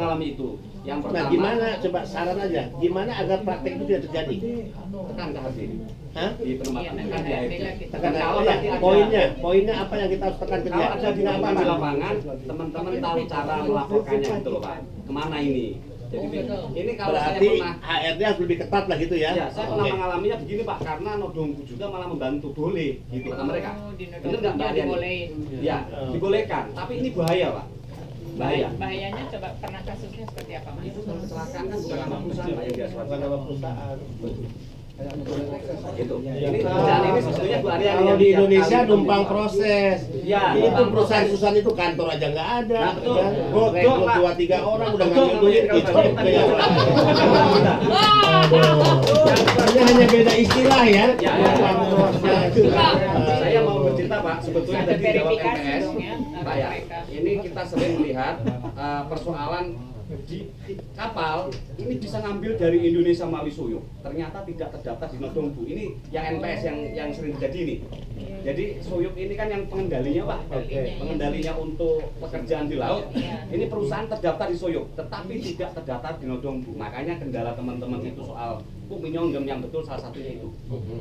mengalami itu. Yang pertama, nah gimana, coba saran aja, gimana agar praktek itu tidak terjadi? tekan ke HRD. Hah? Di penempatan tekan di HRD. Tekan Kalau ya, nanti ada- poinnya apa yang kita harus tekan ke dia? Kalau ada dinamika di lapangan, teman-teman tahu cara melaporkannya gitu loh Pak. Kemana ini? Jadi ini kalau Berarti saya pernah, HRD harus lebih ketat lah gitu ya? ya saya pernah Oke. mengalaminya begini Pak, karena Nodongku juga malah membantu, boleh gitu kata mereka. Bener nggak Mbak Ariani? Dibolehin. Ya, dibolehkan. Tapi ini bahaya Pak. Bahaya. Bahayanya coba pernah kasusnya seperti apa Mas? Itu kalau kecelakaan kan bukan nama perusahaan Pak yang dia Bukan nama perusahaan. Gitu. Ini perusahaan ini sebetulnya Bu Ariani Kalau yang di tiap Indonesia kali numpang membuka. proses. Ya, Itu numpang perusahaan-perusahaan itu kantor aja nggak ada. Nah, betul. Ya. Betul, Rekrut Pak. 2-3 orang udah Betul, ngambil duit kalau gitu. balik tadi. Ya. Ini hanya beda istilah ya. Ya, Numpang proses. Saya mau bercerita Pak, sebetulnya Ada tadi jawab verifikasi MPS, dong ya, Pak ya. mereka. Ini kita sering melihat persoalan di kapal ini bisa ngambil dari Indonesia melalui Soyuk. Ternyata tidak terdaftar di Nodongbu. Ini yang NPS yang sering terjadi ini. Jadi Soyuk ini kan yang pengendalinya Pak. Pengendalinya untuk pekerjaan di laut. Ini perusahaan terdaftar di Soyuk, tetapi tidak terdaftar di Nodongbu. Makanya kendala teman-teman itu soal Minyonggem yang betul salah satunya itu.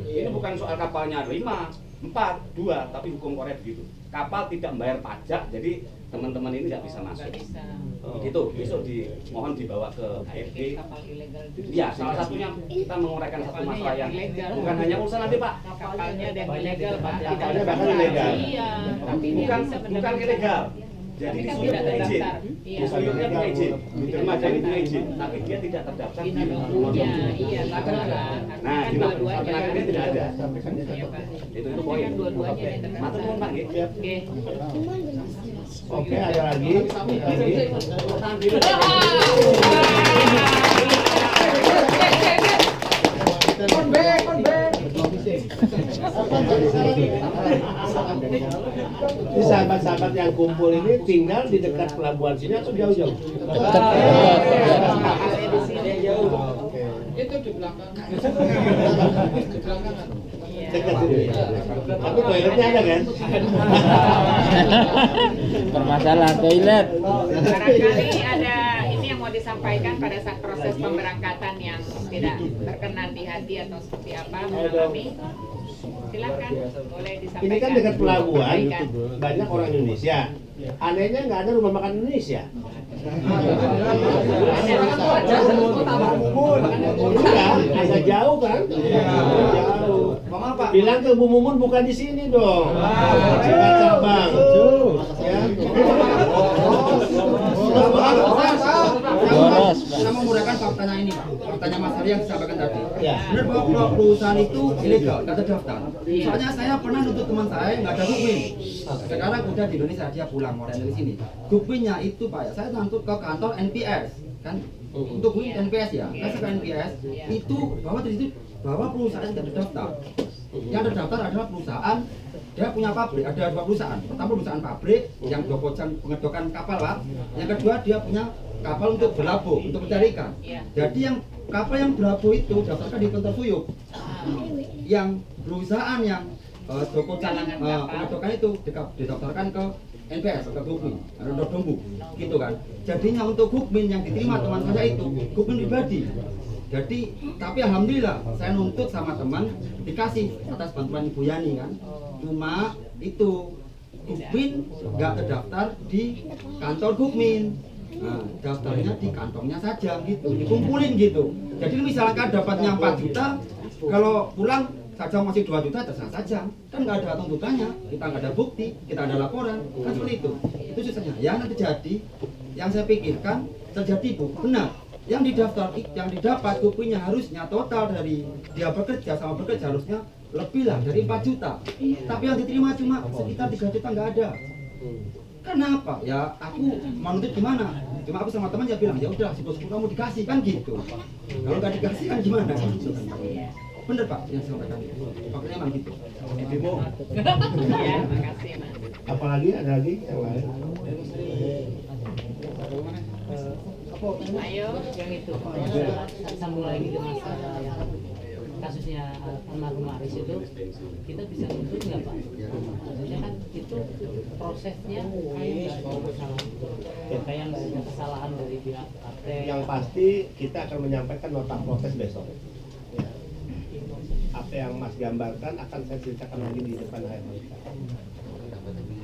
Ini bukan soal kapalnya 5, 4, 2, tapi hukum korea begitu. Kapal tidak membayar pajak, jadi teman-teman ini nggak bisa masuk. Nggak bisa. Gitu, besok mohon dibawa ke HRD. Kapal ilegal itu. Ya, salah satunya kita menguraikan satu Kapalnya masalah yang yang ilegal. bukan hanya urusan nanti Pak. Kapalnya ada yang ilegal Pak. Kapalnya bahkan ilegal. Iya. Tapi dia Bukan bisa bukan benar-benar. ilegal. Jadi Tapi di kan Soyuk tidak punya izin. terdaftar. Di Iya. Soyuknya punya izin. Di dermaga ini punya izin, tapi dia tidak terdaftar di Nodongbu. Iya, terdaftar. Nah, Kan di dua-duanya. Nodongbu tidak ada. Iya, Pak. Itu poin. Kan dua-duanya yang terdaftar. Matur nuwun Pak nggih. Oke. Oke, ada lagi. Ini sahabat-sahabat yang kumpul ini tinggal di dekat pelabuhan sini atau jauh-jauh? Oke. Itu di belakang. Dekat sini. Tapi toiletnya ada kan? Permasalahan toilet. Barangkali ada ini yang mau disampaikan pada saat proses pemberangkatan yang tidak berkenan di hati atau seperti apa mengalami. Silakan, boleh disampaikan. Ini kan dekat pelabuhan, Sampaikan. banyak orang Indonesia. Anehnya nggak ada rumah makan Indonesia. Iya, agak jauh kan? Jauh. Bilang ke Bu Mumun bukan di sini dong. Cabang. Ya. Boros, Saya menggunakan faktanya ini Pak, faktanya Mas Hari yang disampaikan tadi. Ya. Benar bahwa perusahaan itu ilegal, nggak terdaftar. Soalnya saya pernah nuntut teman saya nggak ada bukmin. Sekarang udah di Indonesia, dia pulang mau dari sini. Buktinya itu Pak ya, saya nuntut ke kantor NPS kan untuk bukti NPS ya. Saya ke NPS itu bahwa di situ bahwa perusahaan tidak terdaftar. Yang terdaftar adalah perusahaan, dia punya pabrik, ada 2 perusahaan. Pertama perusahaan pabrik yang pengedokan kapal Pak. Yang kedua dia punya kapal untuk berlabuh, untuk mencari ikan. Jadi yang kapal yang berlabuh itu daftarkan di kantor Soyuk. Yang perusahaan yang pengedokan itu didaftarkan ke NPS, ke Bukmin, Nodongbu, gitu kan. Jadinya untuk Bukmin yang diterima teman saya itu Bukmin pribadi. Jadi, tapi alhamdulillah saya nuntut sama teman dikasih atas bantuan Ibu Yani kan. Cuma itu Bukmin nggak terdaftar di kantor Bukmin. Nah, daftarnya di kantongnya saja gitu, dikumpulin gitu. Jadi misalkan dapatnya 4 juta, kalau pulang saja masih 2 juta terserah saja. Kan nggak ada tuntutannya, kita nggak ada bukti, kita ada laporan, kan seperti itu. Itu susahnya. Yang terjadi, yang saya pikirkan terjadi Bu, benar. Yang didaftar, yang didapat bukunya harusnya total dari dia bekerja sama bekerja harusnya lebih lah dari 4 juta. Tapi yang diterima cuma sekitar 3 juta nggak ada. Kenapa? Ya aku mau nuntut gimana? Cuma aku sama teman ya bilang ya udah si bosku kamu dikasih kan gitu. Kalau nggak dikasih kan gimana? Gitu kan. Bener Pak yang saya sampaikan itu. Makanya emang gitu. Ibu, Ya, makasih Mas. apalagi ada lagi yang lain? Ayo, yang itu. Sambung lagi ke masalah yang kasusnya almarhum Aris itu kita bisa nuntut nggak Pak? Maksudnya kan itu prosesnya kayak nggak ada kesalahan dari pihak partai. Yang pasti kita akan menyampaikan nota protes besok. Ya. Apa yang Mas gambarkan akan saya ceritakan lagi di depan HRD.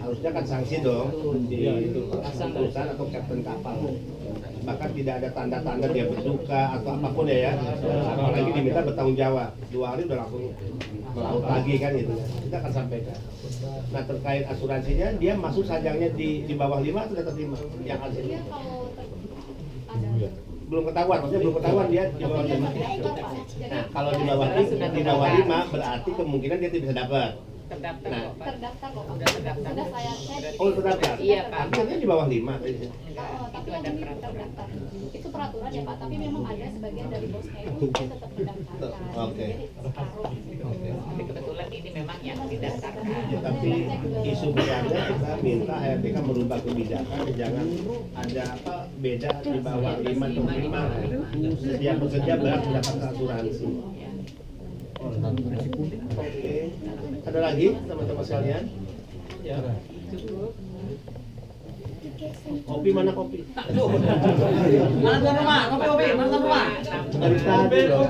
Harusnya kan sanksi dong di perusahaan atau kapten kapal. Bahkan tidak ada tanda-tanda dia berduka atau apapun ya. Apalagi diminta bertanggung jawab. 2 hari udah langsung melaut lagi kan gitu. Kita akan sampaikan. Nah terkait asuransinya dia masuk sajangnya di bawah 5 atau di atas 5 yang hasil. Belum ketahuan, maksudnya belum ketahuan dia di bawah 5. Nah kalau di bawah 5 berarti kemungkinan dia tidak bisa dapat. Terdaftar Nah, kok, Pak. Terdaftar loh Pak. Udah terdaftar. Sudah saya cek. Oh terdaftar? Iya, Pak. Artinya di bawah 5 tadi. Tapi kan ini terdaftar. Itu peraturan ya Pak, tapi memang ada sebagian dari bosnya itu dia tetap mendaftarkan. Oke. Jadi separuh. Tapi kebetulan ini memang yang didaftarkan. Ya, tapi isu besarnya kita minta HRDK merubah kebijakan, jangan ada apa beda di bawah 5 atau 5. Setiap pekerja berhak mendapatkan asuransi. Oke. Ada lagi teman-teman sekalian? Ya. Kopi mana kopi? Mana tuan rumah? Kopi, mana tuan rumah? Dari tadi loh.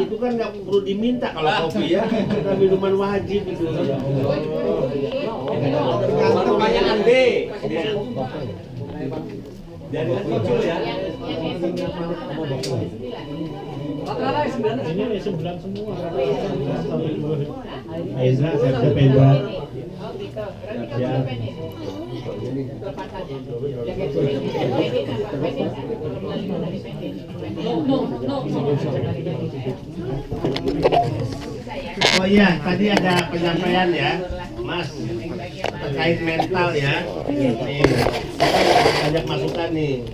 Itu kan nggak perlu diminta kalau kopi ya. Kita minuman wajib itu. Pertanyaan B. Dan muncul ya. Ini 9 semua. Aizra, saya Pedro. Oh gitu. Berarti kamu Ya. lepas ini. Lepas saja. Oh iya, tadi ada penyampaian ya, Mas, terkait mental ya. Nih, banyak masukan nih.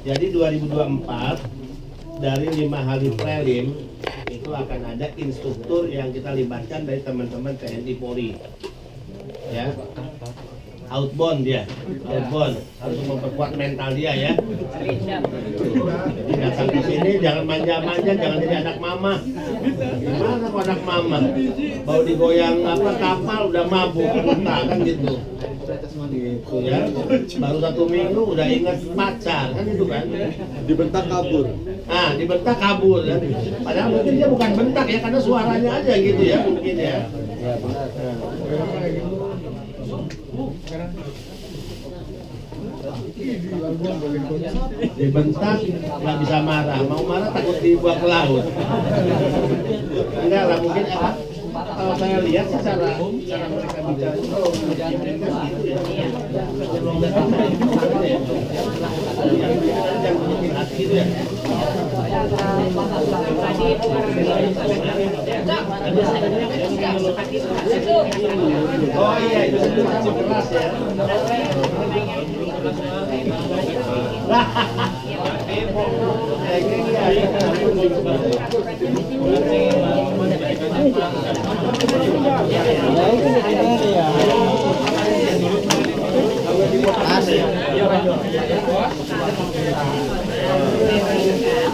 Jadi 2024 dari 5 hari prelim itu akan ada instruktur yang kita libatkan dari teman-teman TNI Polri. Ya. Outbound dia, outbound harus memperkuat mental dia ya. Jadi datang ke sini jangan manja-manja, jangan jadi anak mama. Gimana kok anak mama? Baru digoyang apa kapal udah mabuk, buta kan gitu. Gitu ya. Baru 1 minggu udah ingat pacar kan itu kan. Dibentak kabur. Ah, dibentak kabur kan. Padahal mungkin dia bukan bentak ya, karena suaranya aja gitu ya mungkin ya. Dibentak nggak bisa marah, mau marah takut dibuang ke laut. Enggak lah, mungkin apa? Kalau saya lihat sih cara mereka bicara itu yang mungkin hati itu ya. Oh iya, itu keras ya.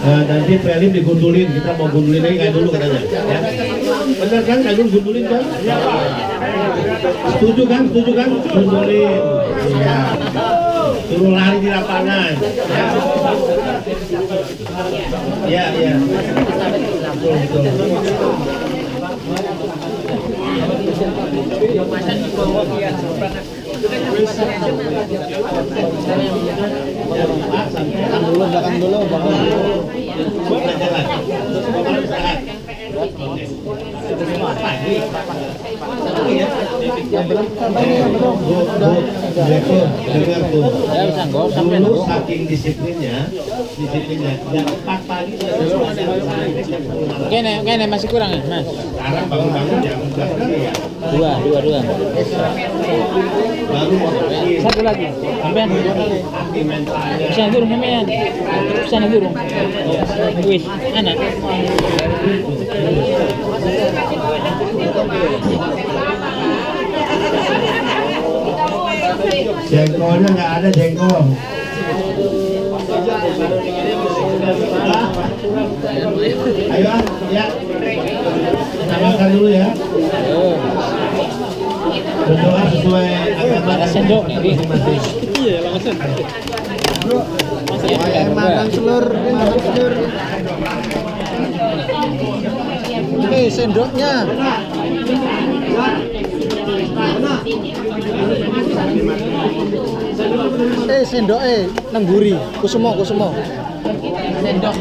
Nah, nanti prelim digundulin, kita mau gundulin lagi kayak dulu katanya. Ya. Bener kan, kayak dulu gundulin kan? Setuju kan? Setuju kan? Gundulin. Iya. Suruh lari di lapangan. Ya, ya. Betul, betul. Belakang dulu, bangun dulu. Dulu saking disiplinnya, jam 4 pagi Kene masih kurang ya, Mas? sekarang bangun-bangun jam 11 pagi ya. Dua. Baru otomatis. Satu lagi. Sampean. Hati mentalnya. Bisa gurung sampean. Bisa gurung. Wis, anak. Jengkolnya nggak ada jengkol. Ayo Ya, kita makan dulu ya. Berdoa sesuai agama dan Sendok. masing-masing. Iya, langsung. Makan telur, makan telur. Oke, sendoknya. Sendok nang guri, kusumo. Sendok.